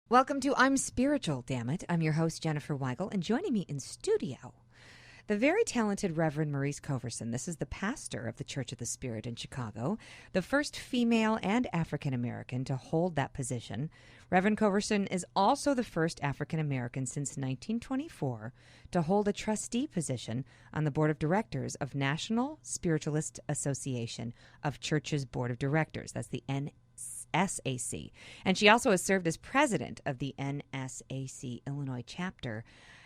Welcome to I'm Spiritual, Dammit. I'm your host, Jenniffer Weigel, and joining me in studio, the very talented Reverend Marrice Coverson. This is the pastor of the Church of the Spirit in Chicago, the first female and African-American to hold that position. Reverend Coverson is also the first African-American since 1924 to hold a trustee position on the board of directors of National Spiritualist Association of Churches Board of Directors. That's the NSAC. And she also has served as president of the NSAC Illinois chapter.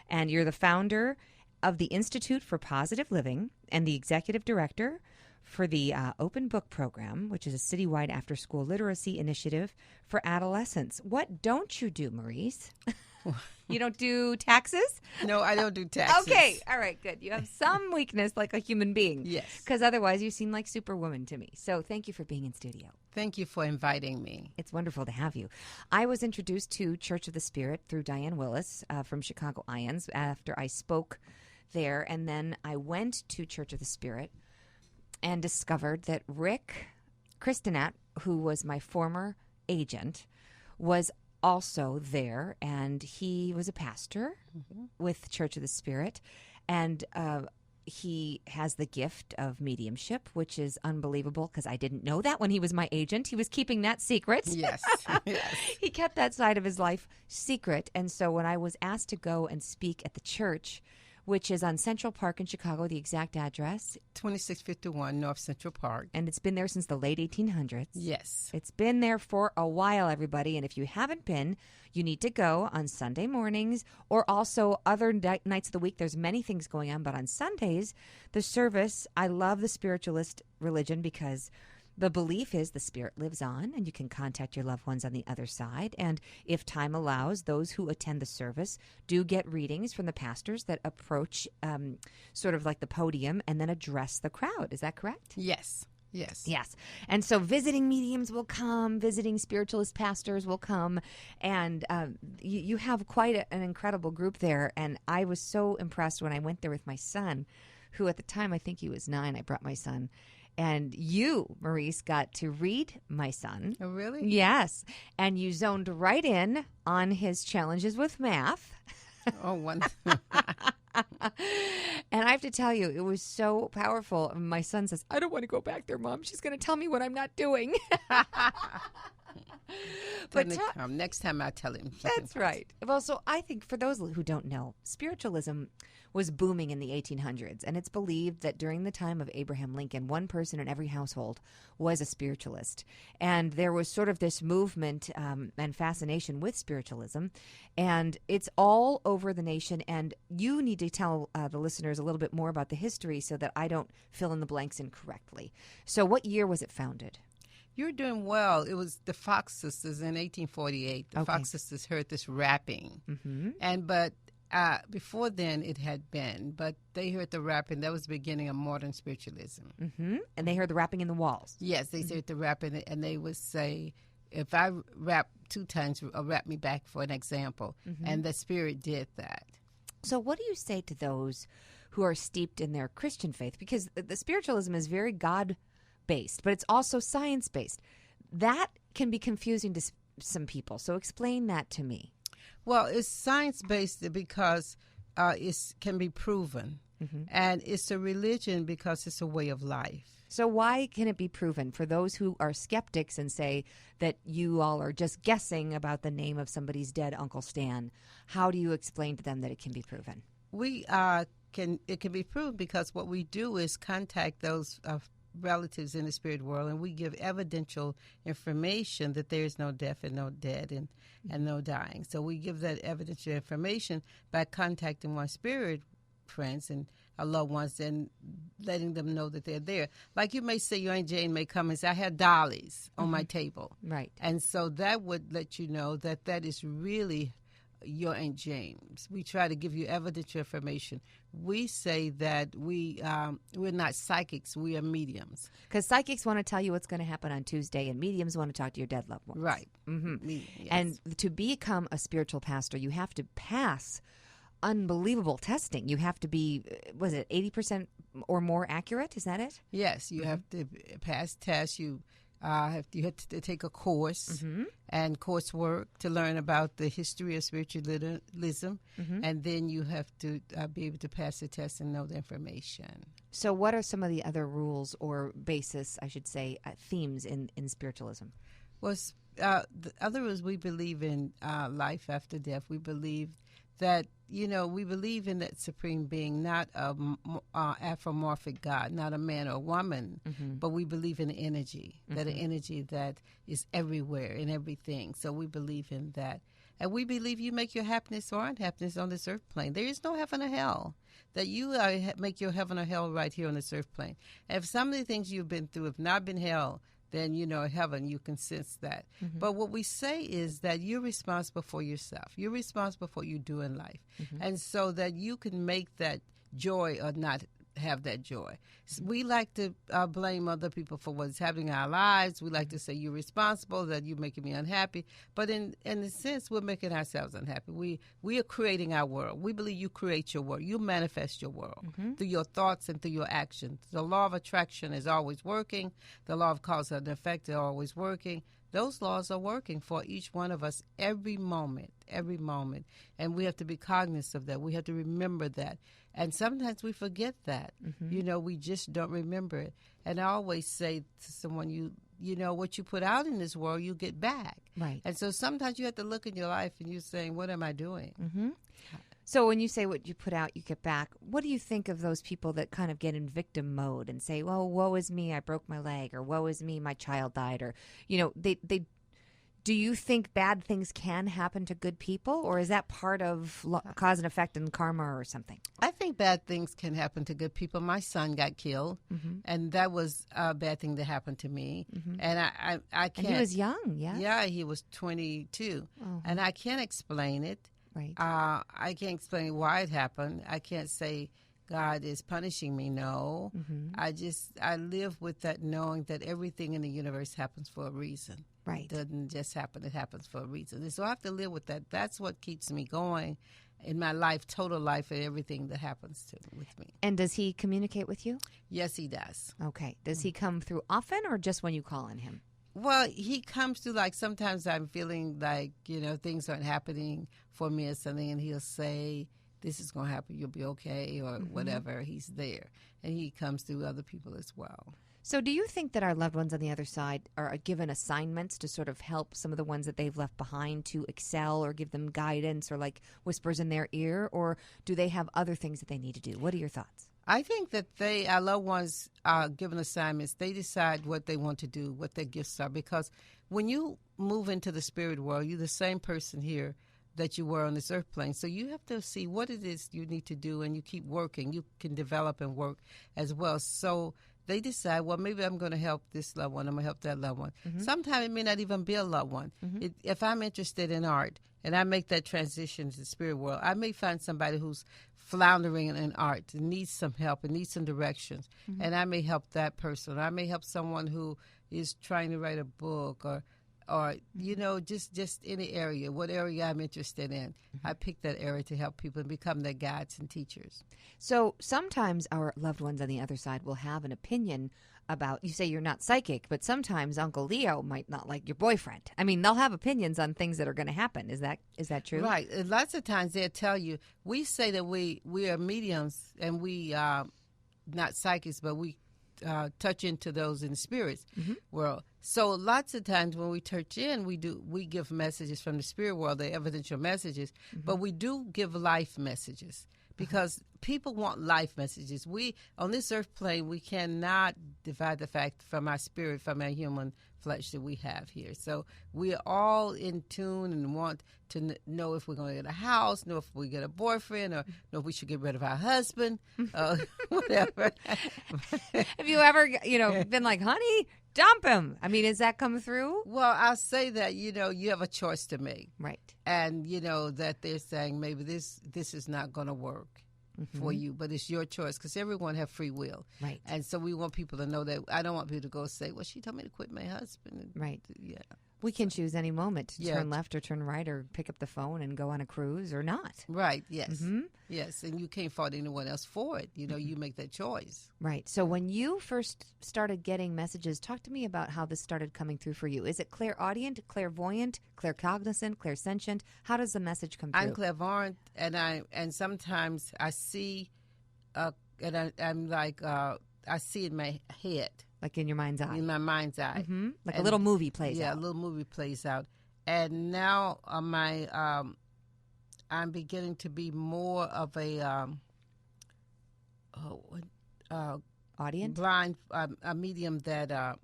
And you're the founder of the Institute for Positive Living and the executive director for the Open Book Program, which is a citywide after-school literacy initiative for adolescents. What don't you do, Marrice? You don't do taxes? No, I don't do taxes. Okay, all right, good. You have some weakness like a human being. Yes. Because otherwise you seem like Superwoman to me. So thank you for being in studio. Thank you for inviting me. It's wonderful to have you. I was introduced to Church of the Spirit through Diane Willis from Chicago Ions after I spoke there, and then I went to Church of the Spirit and discovered that Rick Christinat, who was my former agent, was also there, and he was a pastor with Church of the Spirit, and he has the gift of mediumship, which is unbelievable because I didn't know that when he was my agent. He was keeping that secret. Yes. Yes. He kept that side of his life secret, and so when I was asked to go and speak at the church, which is on Central Park in Chicago, the exact address. 2651 North Central Park. And it's been there since the late 1800s. Yes. It's been there for a while, everybody. And if you haven't been, you need to go on Sunday mornings or also other nights of the week. There's many things going on. But on Sundays, the service, I love the Spiritualist religion because the belief is the spirit lives on and you can contact your loved ones on the other side. And if time allows, those who attend the service do get readings from the pastors that approach sort of like the podium and then address the crowd. Is that correct? Yes. Yes. Yes. And so visiting mediums will come, visiting spiritualist pastors will come, and you have quite an incredible group there. And I was so impressed when I went there with my son, who at the time, I think he was 9. I brought my son. And you, Marrice, got to read my son. Oh, really? Yes. And you zoned right in on his challenges with math. Oh, wonderful. And I have to tell you, it was so powerful. My son says, I don't want to go back there, Mom. She's going to tell me what I'm not doing. But next time I'll tell him. That's right. Well, so I think for those who don't know, spiritualism was booming in the 1800s, and it's believed that during the time of Abraham Lincoln, one person in every household was a spiritualist. And there was sort of this movement and fascination with spiritualism, and it's all over the nation. And you need to tell the listeners a little bit more about the history so that I don't fill in the blanks incorrectly. So what year was it founded? You're doing well. It was the Fox Sisters in 1848. The Fox Sisters heard this rapping. Mm-hmm. But before then it had been, but they heard the rapping. That was the beginning of modern spiritualism. Mm-hmm. And they heard the rapping in the walls. Yes, they heard the rapping, and they would say, if I rap 2 times, rap me back for an example. Mm-hmm. And the spirit did that. So what do you say to those who are steeped in their Christian faith? Because the spiritualism is very God-based, but it's also science-based. That can be confusing to some people. So explain that to me. Well, it's science-based because it can be proven. Mm-hmm. And it's a religion because it's a way of life. So why can it be proven? For those who are skeptics and say that you all are just guessing about the name of somebody's dead Uncle Stan, how do you explain to them that it can be proven? It can be proven because what we do is contact those relatives in the spirit world, and we give evidential information that there is no death and no dead and no dying. So we give that evidential information by contacting our spirit friends and our loved ones and letting them know that they're there. Like you may say, your Aunt Jane may come and say, I had dollies on my table. Right. And so that would let you know that that is really your Aunt James. We try to give you evidential information. We say that we're not psychics, we are mediums. Because psychics want to tell you what's going to happen on Tuesday, and mediums want to talk to your dead loved ones. Right. Mm-hmm. Yes. And to become a spiritual pastor, you have to pass unbelievable testing. You have to be, was it 80% or more accurate? Is that it? Yes, you have to pass tests. You You have to take a course and coursework to learn about the history of spiritualism, and then you have to be able to pass the test and know the information. So what are some of the other rules or basis, I should say, themes in spiritualism? Well, the other is we believe in life after death. We believe that, we believe in that supreme being, not a anthropomorphic God, not a man or a woman, but we believe in energy, that an energy that is everywhere in everything. So we believe in that. And we believe you make your happiness or unhappiness on this earth plane. There is no heaven or hell. That you make your heaven or hell right here on this earth plane. And if some of the things you've been through have not been hell, then, heaven, you can sense that. But what we say is that you're responsible for yourself. You're responsible for what you do in life. And so that you can make that joy or not have that joy. We like to blame other people for what's happening in our lives. We like to say you're responsible, that you're making me unhappy. But in a sense, we're making ourselves unhappy. We are creating our world. We believe you create your world. You manifest your world through your thoughts and through your actions. The law of attraction is always working. The law of cause and effect is always working. Those laws are working for each one of us every moment. And we have to be cognizant of that. We have to remember that. And sometimes we forget that. We just don't remember it. And I always say to someone, you what you put out in this world, you get back. Right. And so sometimes you have to look in your life and you're saying, what am I doing? So when you say what you put out, you get back, what do you think of those people that kind of get in victim mode and say, well, woe is me, I broke my leg, or woe is me, my child died, or, they do you think bad things can happen to good people, or is that part of cause and effect and karma or something? I think bad things can happen to good people. My son got killed, and that was a bad thing that happened to me. And I can't. And he was young, yeah? Yeah, he was 22. And I can't explain it. Right. I can't explain why it happened. I can't say God is punishing me. No. I live with that knowing that everything in the universe happens for a reason. Right. It doesn't just happen. It happens for a reason. And so I have to live with that. That's what keeps me going in my life, total life, and everything that happens with me. And does he communicate with you? Yes, he does. Okay. Does he come through often or just when you call on him? Well, he comes to, like, sometimes I'm feeling like, things aren't happening for me or something, and he'll say, this is going to happen, you'll be okay, or whatever. He's there. And he comes through other people as well. So do you think that our loved ones on the other side are given assignments to sort of help some of the ones that they've left behind to excel, or give them guidance, or like whispers in their ear, or do they have other things that they need to do? What are your thoughts? I think that our loved ones are given assignments. They decide what they want to do, what their gifts are, because when you move into the spirit world, you're the same person here that you were on this earth plane. So you have to see what it is you need to do, and you keep working. You can develop and work as well. So they decide, well, maybe I'm going to help this loved one. I'm going to help that loved one. Sometimes it may not even be a loved one. If I'm interested in art and I make that transition to the spirit world, I may find somebody who's floundering in art and needs some help and needs some directions, and I may help that person. I may help someone who is trying to write a book, or just any area, what area I'm interested in. I pick that area to help people and become their guides and teachers. So sometimes our loved ones on the other side will have an opinion about, you say you're not psychic, but sometimes Uncle Leo might not like your boyfriend. I mean, they'll have opinions on things that are going to happen. Is that true? Right. And lots of times they'll tell you, we say that we are mediums and we not psychics, but we touch into those in the spirits world. So lots of times when we touch in, we give messages from the spirit world, the evidential messages, but we do give life messages, because people want life messages. We, on this earth plane, we cannot divide the fact from our spirit, from our human flesh that we have here. So we are all in tune and want to know if we're going to get a house, know if we get a boyfriend, or know if we should get rid of our husband, whatever. Have you ever, been like, honey, dump him? I mean, has that come through? Well, I'll say that, you have a choice to make. Right. And, that they're saying maybe this is not going to work for you, but it's your choice, because everyone have free will. Right. And so we want people to know that. I don't want people to go say, well, she told me to quit my husband. Right. Yeah. We can choose any moment to Yeah. turn left or turn right or pick up the phone and go on a cruise or not. Right, yes. Mm-hmm. Yes, and you can't fault anyone else for it. You know, you make that choice. Right. So when you first started getting messages, talk to me about how this started coming through for you. Is it clairaudient, clairvoyant, claircognizant, clairsentient? How does the message come through? I'm clairvoyant, and sometimes I see, I'm like, I see in my head. Like in your mind's eye. In my mind's eye. Mm-hmm. Like And a little movie plays Yeah, out. a little movie plays out. And now I'm beginning to be more of a Audience? blind, a medium that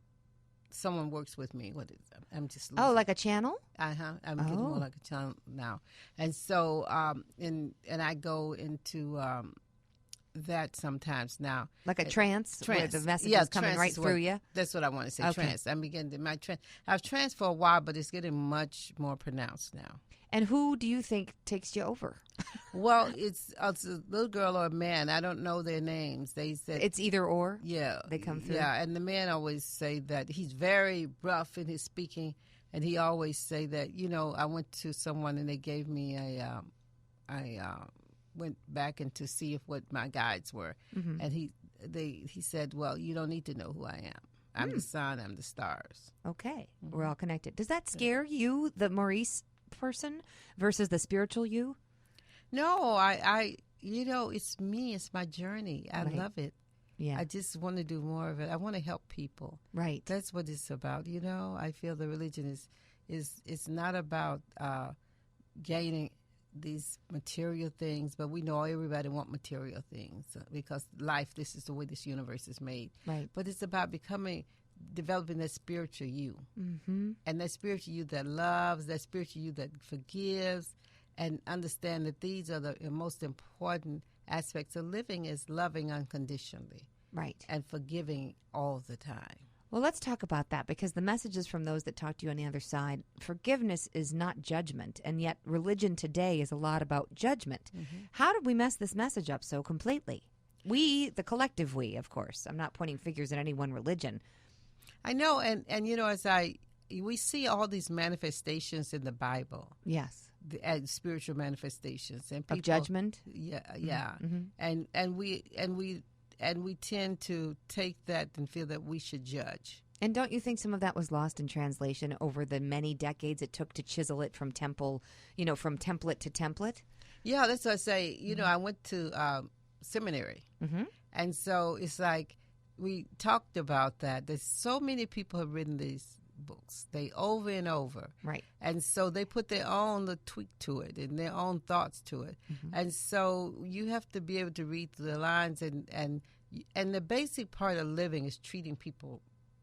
someone works with me. What is that? I'm just Oh, losing. like a channel? I'm getting more like a child now. And so, and I go into that sometimes now. Like a trance, where the message is coming trance right is through you? That's what I want to say, Okay. trance. I'm beginning to, I've trance for a while, but it's getting much more pronounced now. And who do you think takes you over? Well, it's a little girl or a man. I don't know their names. They said It's either or? yeah, they come through? Yeah, and the man always say that he's very rough in his speaking, and he always say that, you know, I went to someone and they gave me I went back and to see if what my guides were, Mm-hmm. and he said, well, you don't need to know who I am. I'm the sun, I'm the stars. Okay. We're all connected. Does that scare you, the Marrice person, versus the spiritual you? No, I you know, it's me, it's my journey. I Right. love it. Yeah. I just want to do more of it. I want to help people. Right. That's what it's about. You know, I feel the religion is it's not about gaining these material things, but we know everybody want material things because life, this is the way this universe is made. Right. But it's about developing that spiritual you, Mm-hmm. and that spiritual you that loves, that spiritual you that forgives, and understand that these are the most important aspects of living, is loving unconditionally Right. and forgiving all the time. Well, let's talk about that, because the messages from those that talk to you on the other side, forgiveness is not judgment, and yet religion today is a lot about judgment. Mm-hmm. How did we mess this message up so completely? We, the collective we, of course. I'm not pointing fingers at any one religion. I know, and you know, we see all these manifestations in the Bible, Yes. and spiritual manifestations, and people, Of judgment? yeah, Mm-hmm. and we tend to take that and feel that we should judge. And don't you think some of that was lost in translation over the many decades it took to chisel it from from template to template? Yeah, that's what I say. You know, I went to seminary, Mm-hmm. and so it's like we talked about that. There's so many people have written these books, they over and over, Right. and so they put their own tweak to it and their own thoughts to it, and so you have to be able to read through the lines, and the basic part of living is treating people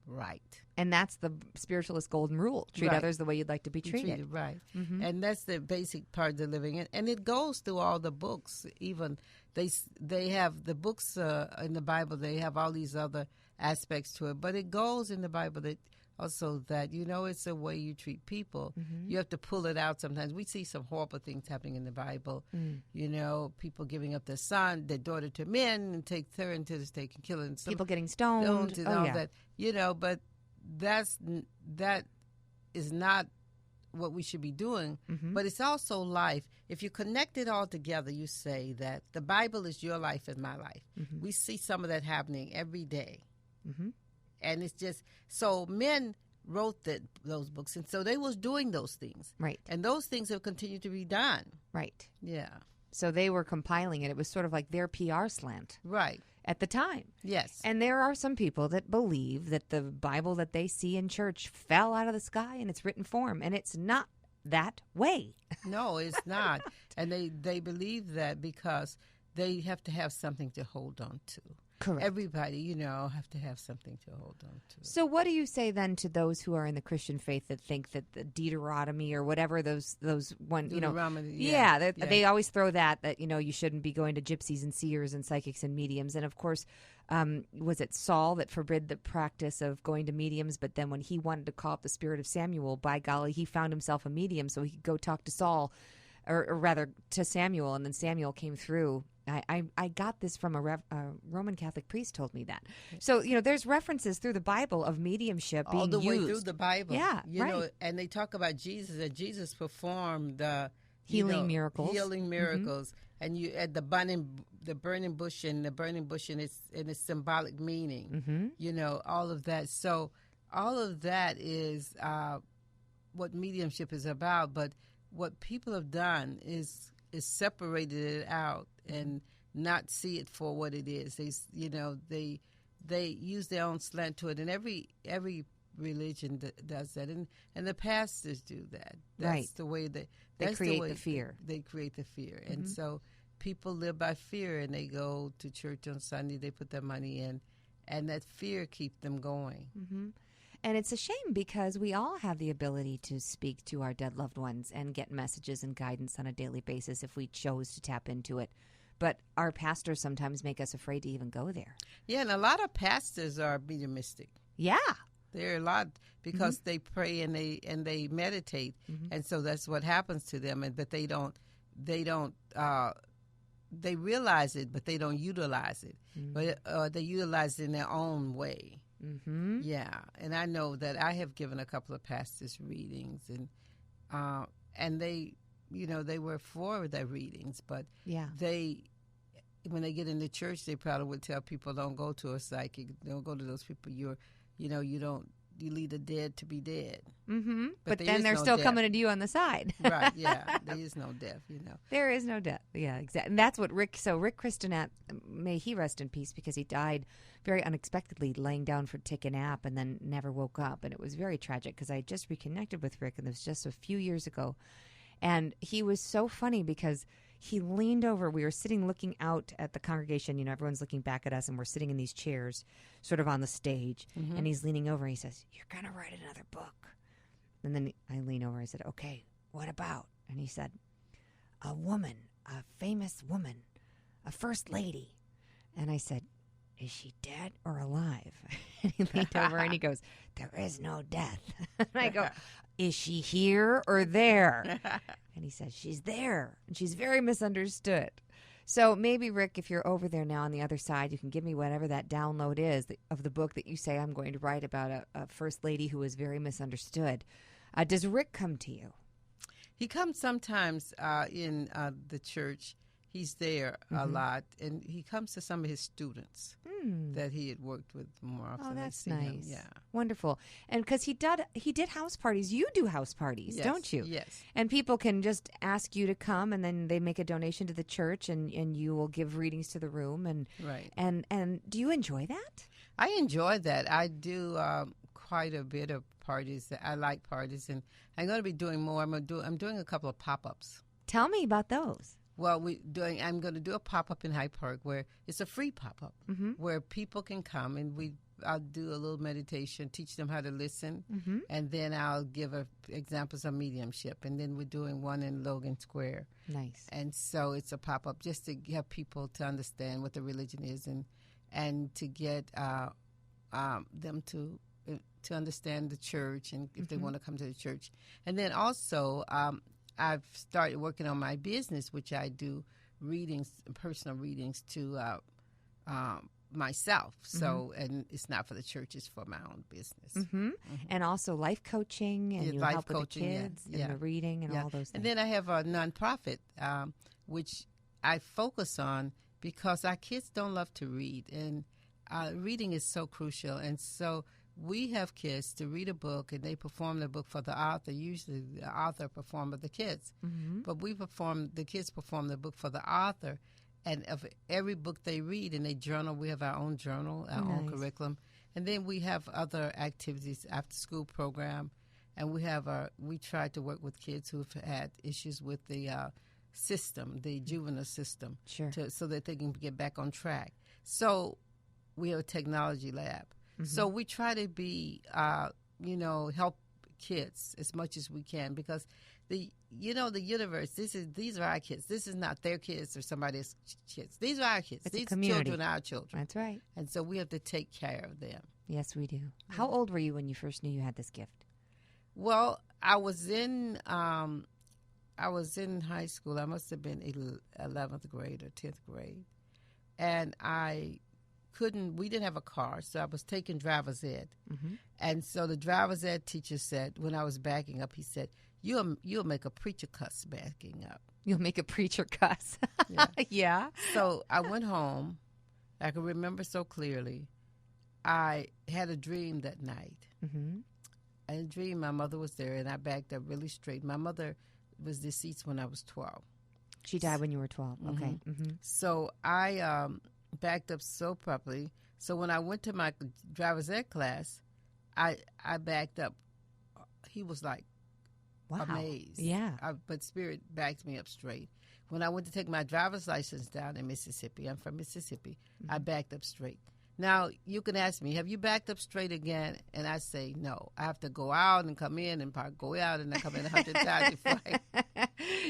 right. And that's the spiritualist golden rule. Treat Right. others the way you'd like to be treated. Right. Mm-hmm. And that's the basic part of the living, and it goes through all the books. Even they have the books in the Bible. They have all these other aspects to it, but it goes in the Bible that also that, you know, it's a way you treat people. Mm-hmm. You have to pull it out sometimes. We see some horrible things happening in the Bible. You know, people giving up their daughter to men and take her into the stake and killing some People getting stoned. and Oh, all yeah. that. You know, but that is not what we should be doing. Mm-hmm. But it's also life. If you connect it all together, you say that the Bible is your life and my life. Mm-hmm. We see some of that happening every day. Mm-hmm. And it's just, so men wrote those books, and so they was doing those things. Right. And those things have continued to be done. Right. Yeah. So they were compiling it. It was sort of like their PR slant Right. at the time. Yes. And there are some people that believe that the Bible that they see in church fell out of the sky in its written form, and it's not that way. No, it's not. And they believe that because they have to have something to hold on to. Correct. Everybody, you know, have to have something to hold on to. So what do you say then to those who are in the Christian faith that think that the Deuteronomy or whatever those one, you know, Deuteronomy, they always throw that, you know, you shouldn't be going to gypsies and seers and psychics and mediums. And of course, was it Saul that forbid the practice of going to mediums? But then when he wanted to call up the spirit of Samuel, by golly, he found himself a medium so he could go talk to Saul, or rather to Samuel. And then Samuel came through I got this from a Roman Catholic priest told me that. So, there's references through the Bible of mediumship being used. All the way through the Bible. Yeah, you know, and they talk about Jesus, and Jesus performed healing miracles. Healing miracles. And you at the burning bush and its symbolic meaning. All of that. So all of that is what mediumship is about. But what people have done is separated it out and not see it for what it is. They use their own slant to it, and every religion does that, and the pastors do that. That's the way they create the fear. They create the fear, and so people live by fear, and they go to church on Sunday. They put their money in, and that fear keeps them going. Mm-hmm. And it's a shame because we all have the ability to speak to our dead loved ones and get messages and guidance on a daily basis if we chose to tap into it. But our pastors sometimes make us afraid to even go there. Yeah, and a lot of pastors are mediumistic. Yeah. There are a lot because they pray and they meditate, and so that's what happens to them. But they realize it, but they don't utilize it. But they utilize it in their own way. Mm-hmm. Yeah, and I know that I have given a couple of pastors readings, and they, they were for their readings, but when they get into church, they probably would tell people, don't go to a psychic, don't go to those people. You lead the dead to be dead. Mm-hmm. But then they're still coming to you on the side. Right, yeah. There is no death, There is no death. Yeah, exactly. And that's what Rick Christinat, may he rest in peace, because he died very unexpectedly laying down to take a nap and then never woke up. And it was very tragic because I just reconnected with Rick, and it was just a few years ago. And he was so funny because he leaned over. We were sitting looking out at the congregation. Everyone's looking back at us, and we're sitting in these chairs sort of on the stage. Mm-hmm. And he's leaning over, and he says, "You're going to write another book." And then I lean over. I said, "Okay, what about?" And he said, "A woman, a famous woman, a first lady." And I said, "Is she dead or alive?" And he leaned over, and he goes, "There is no death." And I go, "Is she here or there?" And he says, "She's there, and she's very misunderstood." So maybe, Rick, if you're over there now on the other side, you can give me whatever that download is of the book that you say I'm going to write about a first lady who was very misunderstood. Does Rick come to you? He comes sometimes in the church. He's there a lot, and he comes to some of his students that he had worked with more often. Oh, that's nice. Yeah, wonderful. And because he did house parties. You do house parties, don't you? Yes. And people can just ask you to come, and then they make a donation to the church, and you will give readings to the room. And right. And do you enjoy that? I enjoy that. I do quite a bit of parties. I like parties, and I'm going to be doing more. I'm doing a couple of pop-ups. Tell me about those. Well, I'm going to do a pop-up in Hyde Park where it's a free pop-up where people can come, and I'll do a little meditation, teach them how to listen, and then I'll give examples of mediumship. And then we're doing one in Logan Square. Nice. And so it's a pop-up just to have people to understand what the religion is and to get them to understand the church, and if they want to come to the church. And then also I've started working on my business, which I do personal readings to myself. So, and it's not for the church; it's for my own business. And also life coaching, and you help with the kids, and the reading, and all those things. And then I have a nonprofit, which I focus on because our kids don't love to read, and reading is so crucial. And so we have kids to read a book, and they perform the book for the author. Usually the author performs with the kids. But the kids perform the book for the author. And of every book they read and they journal, we have our own journal, our own curriculum. And then we have other activities, after school program. And we try to work with kids who've had issues with the system, the juvenile system, so that they can get back on track. So we have a technology lab. So we try to be, help kids as much as we can, because the universe, these are our kids. This is not their kids or somebody else's kids. These are our kids. It's these a community. Children are our children. That's right. And so we have to take care of them. Yes, we do. How old were you when you first knew you had this gift? Well, I was in I was in high school. I must have been 11th grade or 10th grade. And we didn't have a car, so I was taking driver's ed. Mm-hmm. And so the driver's ed teacher said, when I was backing up, he said, you'll make a preacher cuss backing up. You'll make a preacher cuss. Yeah. Yeah. So I went home. I can remember so clearly. I had a dream that night. Mm-hmm. I had a dream my mother was there, and I backed up really straight. My mother was deceased when I was 12. She died when you were 12. Mm-hmm. Okay. Mm-hmm. So I backed up so properly. So when I went to my driver's ed class, I backed up. He was like amazed. Yeah. But Spirit backed me up straight. When I went to take my driver's license down in Mississippi, I'm from Mississippi, I backed up straight. Now, you can ask me, have you backed up straight again? And I say, no. I have to go out and come in and go out and then come in 100 times before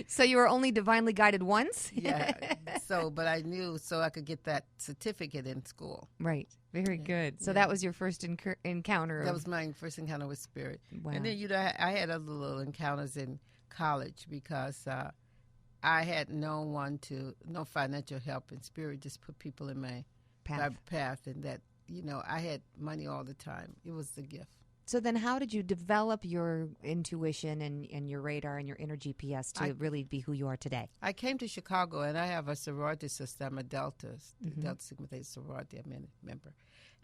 So you were only divinely guided once? Yeah. But I knew so I could get that certificate in school. Right. Very good. So that was your first encounter. That was my first encounter with Spirit. Wow. And then, I had other little encounters in college because I had no financial help, and Spirit just put people in my path, and that, I had money all the time. It was the gift. So then how did you develop your intuition and your radar and your inner GPS to really be who you are today? I came to Chicago, and I have a sorority sister. I'm a Delta, Delta Sigma Theta sorority. I'm a member.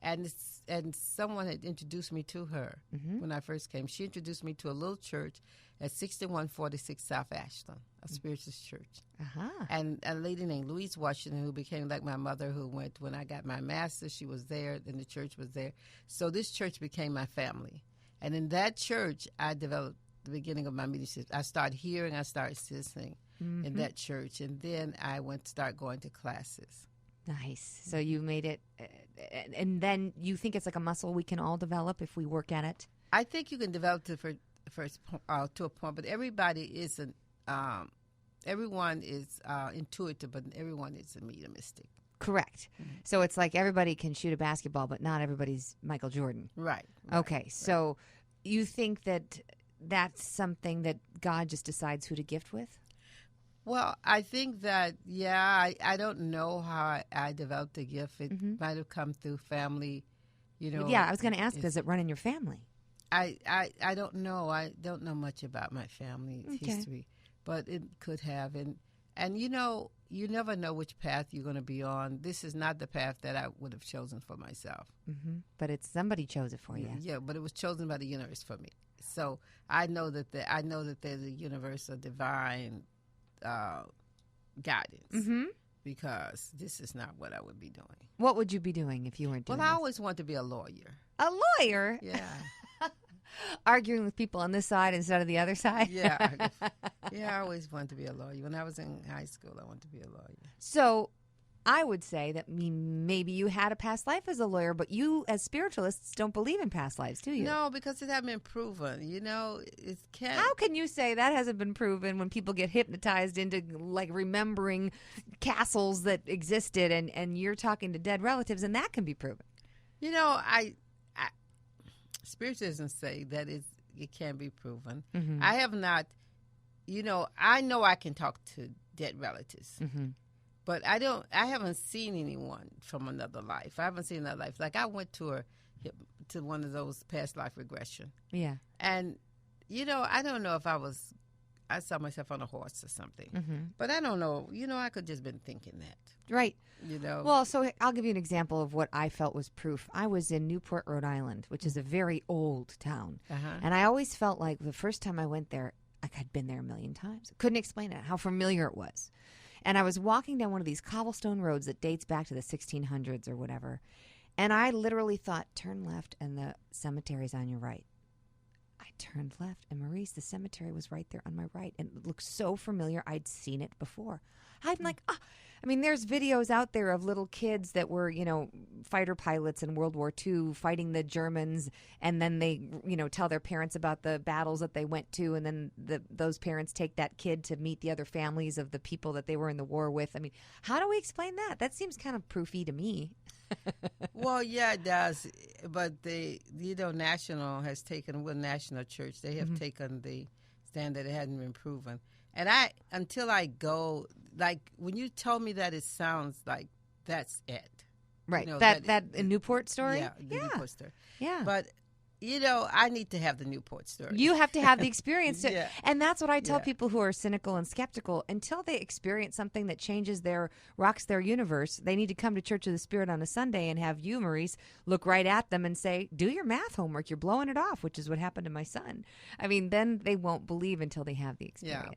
And someone had introduced me to her when I first came. She introduced me to a little church at 6146 South Ashland, a Spiritualist church. Uh-huh. And a lady named Louise Washington, who became like my mother, who went when I got my master's, she was there, and the church was there. So this church became my family. And in that church, I developed the beginning of my mediumship. I started hearing, I started listening in that church. And then I start going to classes. Nice. So you made it, and then you think it's like a muscle we can all develop if we work at it? I think you can develop it to a point, but everybody isn't. Everyone is intuitive, but everyone is a mediumistic. Correct. Mm-hmm. So it's like everybody can shoot a basketball, but not everybody's Michael Jordan. Right. Okay. So you think that that's something that God just decides who to gift with? Well, I think that, I don't know how I developed the gift. It might have come through family, Yeah, I was going to ask, does it run in your family? I don't know. I don't know much about my family history, but it could have. And you never know which path you're going to be on. This is not the path that I would have chosen for myself. Mm-hmm. But somebody chose it for you. Yeah, but it was chosen by the universe for me. So I know that there's a universal divine guidance because this is not what I would be doing. What would you be doing if you weren't doing this? I always wanted to be a lawyer. A lawyer? Yeah. Arguing with people on this side instead of the other side? Yeah. I always wanted to be a lawyer. When I was in high school, I wanted to be a lawyer. So I would say that maybe you had a past life as a lawyer, but you as spiritualists don't believe in past lives, do you? No, because it hasn't been proven. It can't. How can you say that hasn't been proven when people get hypnotized into like remembering castles that existed and you're talking to dead relatives and that can be proven? Spiritualism say that it can be proven. Mm-hmm. I have not, I know I can talk to dead relatives. Mm-hmm. But I haven't seen anyone from another life. I haven't seen another life. Like I went to one of those past life regression. Yeah. And, I don't know if I saw myself on a horse or something. Mm-hmm. But I don't know. I could just been thinking that. Right. Well, so I'll give you an example of what I felt was proof. I was in Newport, Rhode Island, which is a very old town. Uh-huh. And I always felt like the first time I went there, like I'd been there a million times. Couldn't explain it, how familiar it was. And I was walking down one of these cobblestone roads that dates back to the 1600s or whatever. And I literally thought, turn left and the cemetery's on your right. I turned left and Marrice, the cemetery was right there on my right. And it looked so familiar. I'd seen it before. I'm like, there's videos out there of little kids that were, fighter pilots in World War II fighting the Germans. And then they, tell their parents about the battles that they went to. And then those parents take that kid to meet the other families of the people that they were in the war with. How do we explain that? That seems kind of proofy to me. Well, yeah, it does. But the National Church, they have taken the stand that it hadn't been proven. And until I go, like when you told me that, it sounds like that's it. Right. You know, that Newport story? Yeah, the Newport story. Yeah. But, I need to have the Newport story. You have to have the experience. Yeah. And that's what I tell Yeah. people who are cynical and skeptical. Until they experience something that rocks their universe, they need to come to Church of the Spirit on a Sunday and have you, Marrice, look right at them and say, do your math homework. You're blowing it off, which is what happened to my son. I mean, then they won't believe until they have the experience.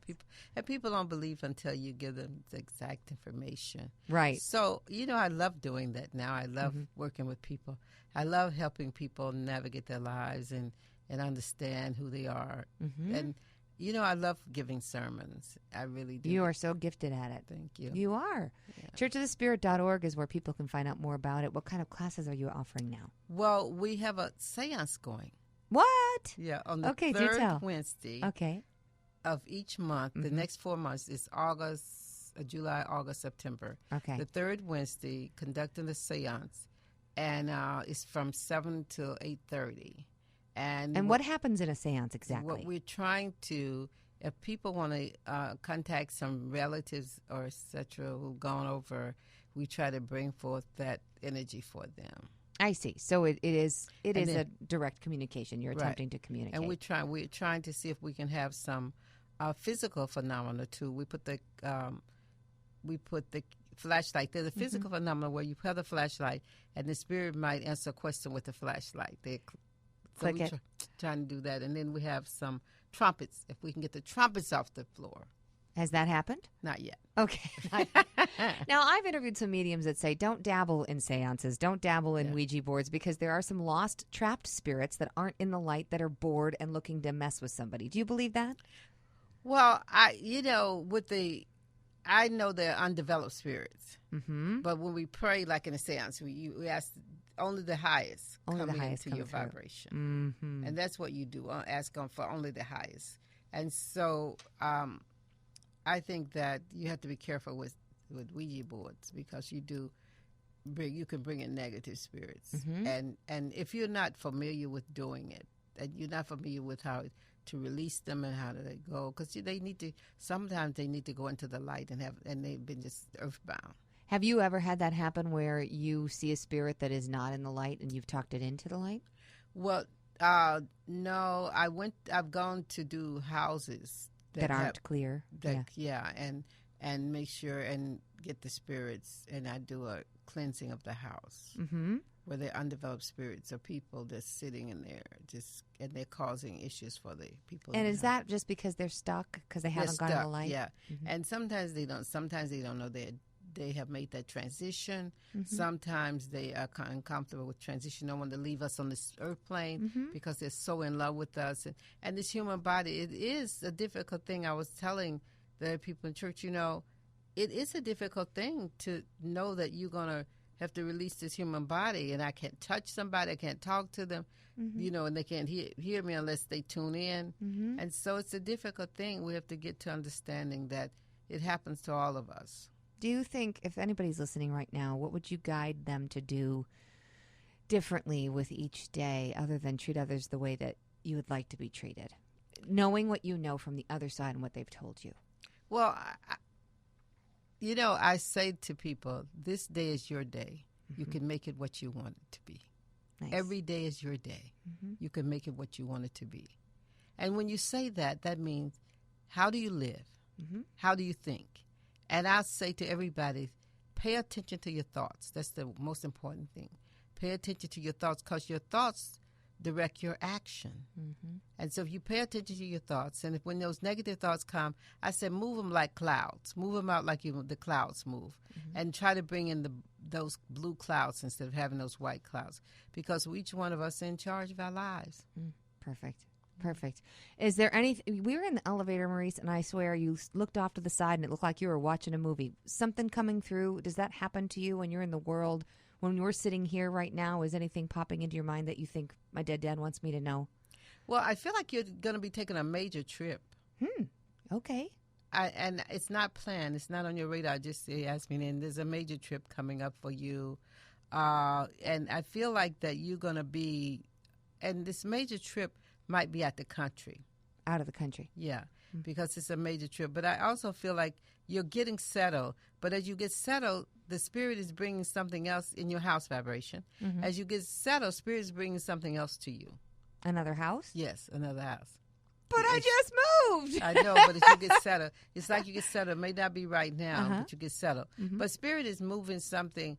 Yeah, people don't believe until you give them the exact information. Right. So, I love doing that now. I love working with people. I love helping people navigate their lives and understand who they are. And, I love giving sermons. I really do. You are so gifted at it. Thank you. You are. Yeah. Churchofthespirit.org is where people can find out more about it. What kind of classes are you offering now? Well, we have a seance going. What? Yeah, on the do third tell. Wednesday of each month. The next 4 months is July, August, September. Okay. The third Wednesday, conducting the seance. And it's from 7 to 8:30. And what happens in a seance exactly? What we're trying to, if people want to contact some relatives or et cetera who've gone over, we try to bring forth that energy for them. I see. So it is a direct communication. You're attempting to communicate. And we're trying to see if we can have some physical phenomena too. We put the flashlight. There's a physical phenomenon where you put the flashlight and the spirit might answer a question with the flashlight. Click it. Trying to do that. And then we have some trumpets, if we can get the trumpets off the floor. Has that happened? Not yet. Okay. Now, I've interviewed some mediums that say don't dabble in seances, don't dabble in Ouija boards, because there are some lost, trapped spirits that aren't in the light that are bored and looking to mess with somebody. Do you believe that? Well, I know they're undeveloped spirits. But when we pray, like in a seance, we ask only the highest come into your vibration. And that's what you do, ask them for only the highest. And so I think that you have to be careful with Ouija boards, because you can bring in negative spirits. And if you're not familiar with doing it, and you're not familiar with how to release them and how do they go, because sometimes they need to go into the light and they've been just earthbound. Have you ever had that happen where you see a spirit that is not in the light and you've talked it into the light? Well, no, I've gone to do houses that aren't clear. And make sure and get the spirits, and I do a cleansing of the house where they're undeveloped spirits or people that's sitting in there and they're causing issues for the people. And is that just because they're stuck because they haven't gone in the light? Yeah, and sometimes they don't. Sometimes they don't know they have made that transition. Sometimes they are uncomfortable with transition. Don't want to leave us on this earth plane because they're so in love with us. And this human body, it is a difficult thing. I was telling the people in church, it is a difficult thing to know that you're going to have to release this human body, and I can't touch somebody, I can't talk to them, and they can't hear me unless they tune in. And so it's a difficult thing. We have to get to understanding that it happens to all of us. Do you think, if anybody's listening right now, what would you guide them to do differently with each day other than treat others the way that you would like to be treated, knowing what you know from the other side and what they've told you? Well, I say to people, this day is your day. You can make it what you want it to be. Nice. Every day is your day. You can make it what you want it to be. And when you say that, that means, how do you live? How do you think? And I say to everybody, pay attention to your thoughts. That's the most important thing. Pay attention to your thoughts, because your thoughts direct your action. And so if you pay attention to your thoughts, and when those negative thoughts come, I say move them like clouds. Move them out like the clouds move. And try to bring in those blue clouds instead of having those white clouds, because each one of us is in charge of our lives. Perfect. Is there anything? We were in the elevator, Marrice, and I swear you looked off to the side and it looked like you were watching a movie. Something coming through. Does that happen to you when you're in the world? When we're sitting here right now, is anything popping into your mind that you think my dead dad wants me to know? Well, I feel like you're going to be taking a major trip. Okay. And it's not planned. It's not on your radar. Just ask me. And there's a major trip coming up for you. And I feel like that you're going to be, and this major trip might be out of the country. Out of the country. Yeah. because it's a major trip. But I also feel like you're getting settled. But as you get settled, the Spirit is bringing something else in your house vibration. As you get settled, Spirit is bringing something else to you. Another house? Yes, another house. But I just moved. I know, but if you get settled, it's like you get settled. It may not be right now, but you get settled. But Spirit is moving something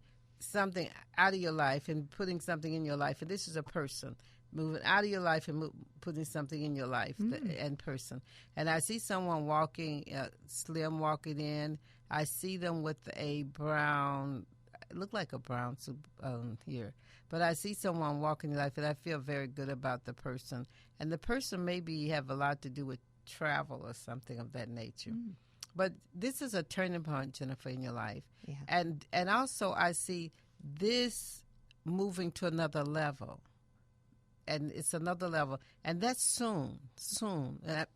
out of your life and putting something in your life. And this is a person moving out of your life and putting something in your life and person. And I see someone walking, slim walking in. I see them with a brown, it looked like a brown suit here. But I see someone walking in life, and I feel very good about the person. And the person maybe have a lot to do with travel or something of that nature. But this is a turning point, Jenniffer, in your life. Yeah. And also I see this moving to another level. And it's another level. And that's soon. And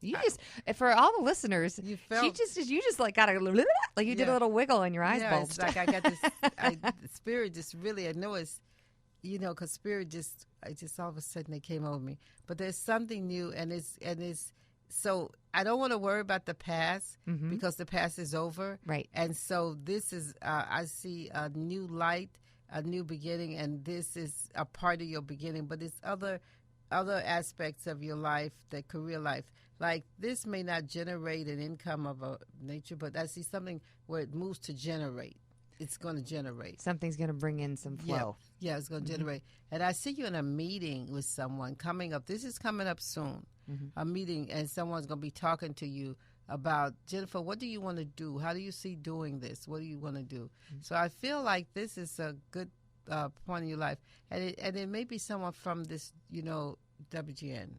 You just, for all the listeners, you felt, you just like got a, like you did a little wiggle and your eyes bulged. It's like I got this, the Spirit just really, I know it's, because Spirit just all of a sudden it came over me. But there's something new, and it's so I don't want to worry about the past because the past is over. Right. And so this is, I see a new light, a new beginning, and this is a part of your beginning. But it's other aspects of your life, the career life. Like this may not generate an income of a nature, but I see something where it moves to generate. It's going to generate. Something's going to bring in some flow. Yeah, it's going to generate. And I see you in a meeting with someone coming up. This is coming up soon. A meeting, and someone's going to be talking to you about, Jenniffer, what do you want to do? How do you see doing this? What do you want to do? So I feel like this is a good point in your life. And it may be someone from this, WGN.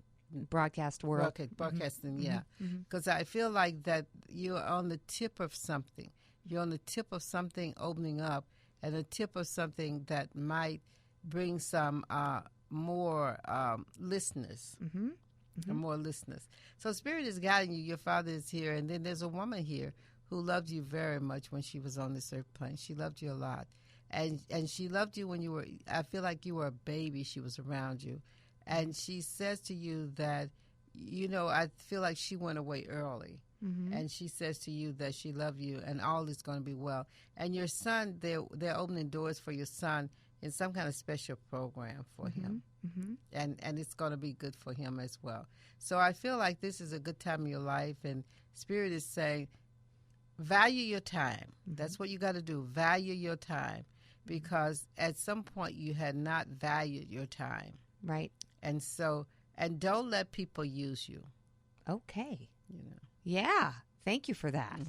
Broadcast world. Broadcasting, yeah. Because I feel like that you're on the tip of something. You're on the tip of something opening up, and the tip of something that might bring some more listeners. More listeners. So Spirit is guiding you. Your Father is here. And then there's a woman here who loved you very much when she was on this earth plane. She loved you a lot. And she loved you when you were, I feel like you were a baby. She was around you. And she says to you that, I feel like she went away early. And she says to you that she loved you and all is going to be well. And your son, they're opening doors for your son in some kind of special program for him. And it's going to be good for him as well. So I feel like this is a good time in your life. And Spirit is saying, value your time. That's what you got to do. Value your time. Because at some point you had not valued your time. Right. And so, and don't let people use you. Okay. Yeah. Thank you for that.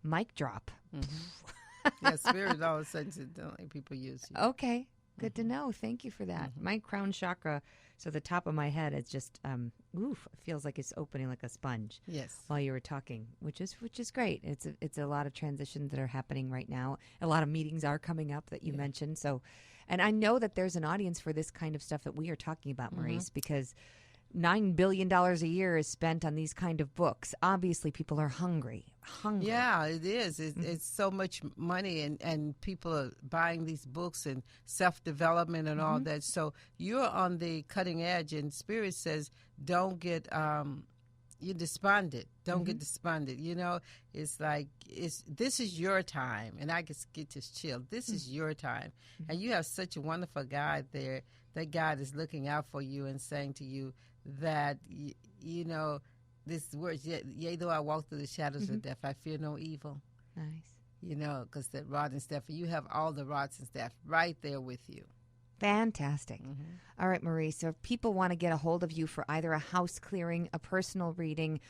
Mic drop. Yeah, Spirit all of a sudden said, don't let people use you. Okay. Good to know. Thank you for that. My crown chakra, so the top of my head is just, it feels like it's opening like a sponge. Yes. While you were talking, which is great. It's a lot of transitions that are happening right now. A lot of meetings are coming up that you mentioned. So, and I know that there's an audience for this kind of stuff that we are talking about, Marrice, because $9 billion a year is spent on these kind of books. Obviously, people are hungry. Yeah, it is. It's so much money, and people are buying these books and self-development and all that. So you're on the cutting edge, and Spirit says, don't get you're despondent. Don't get despondent. It's like this is your time, and I just get this chill. This is your time, and you have such a wonderful guide there. That God is looking out for you and saying to you that this words. Yea, though I walk through the shadows of death, I fear no evil. Nice. Because that rod and staff, you have all the rods and staff right there with you. Fantastic. All right, Marrice. So if people want to get a hold of you for either a house clearing, a personal reading,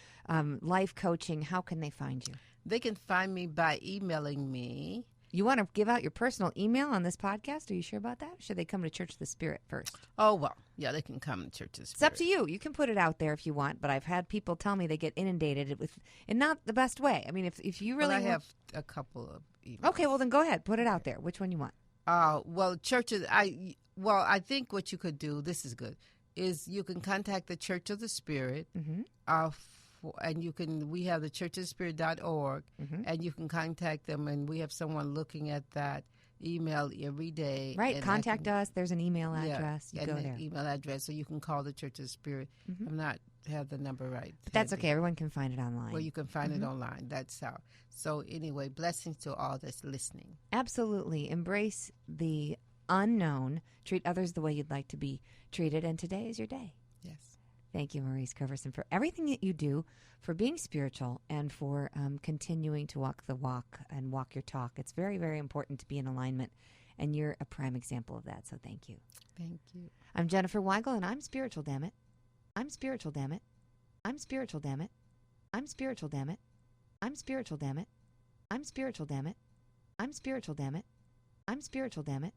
life coaching, how can they find you? They can find me by emailing me. You want to give out your personal email on this podcast? Are you sure about that? Or should they come to Church of the Spirit first? Oh, well, yeah, they can come to Church of the Spirit. It's up to you. You can put it out there if you want, but I've had people tell me they get inundated with, in not the best way. I mean, if you really I have a couple of emails. Okay, well, then go ahead. Put it out there. Which one you want? Well, churches, I think what you could do, this is good, is you can contact the Church of the Spirit, and we have the churchofthespirit.org, and you can contact them, and we have someone looking at that email every day. Right, contact us. There's an email address. You and go an there. email address, so you can call the Church of the Spirit. I'm not have the number right. But that's okay. Everyone can find it online. Well, you can find it online. That's how. So anyway, blessings to all that's listening. Absolutely. Embrace the unknown. Treat others the way you'd like to be treated. And today is your day. Yes. Thank you, Marrice Coverson, for everything that you do, for being spiritual, and for continuing to walk the walk and walk your talk. It's very, very important to be in alignment, and you're a prime example of that, so thank you. Thank you. I'm Jenniffer Weigel, and I'm spiritual, damn it. I'm spiritual, damn it. I'm spiritual, damn it. I'm spiritual, damn it. I'm spiritual, damn it. I'm spiritual, damn it. I'm spiritual, damn it. I'm spiritual, damn it.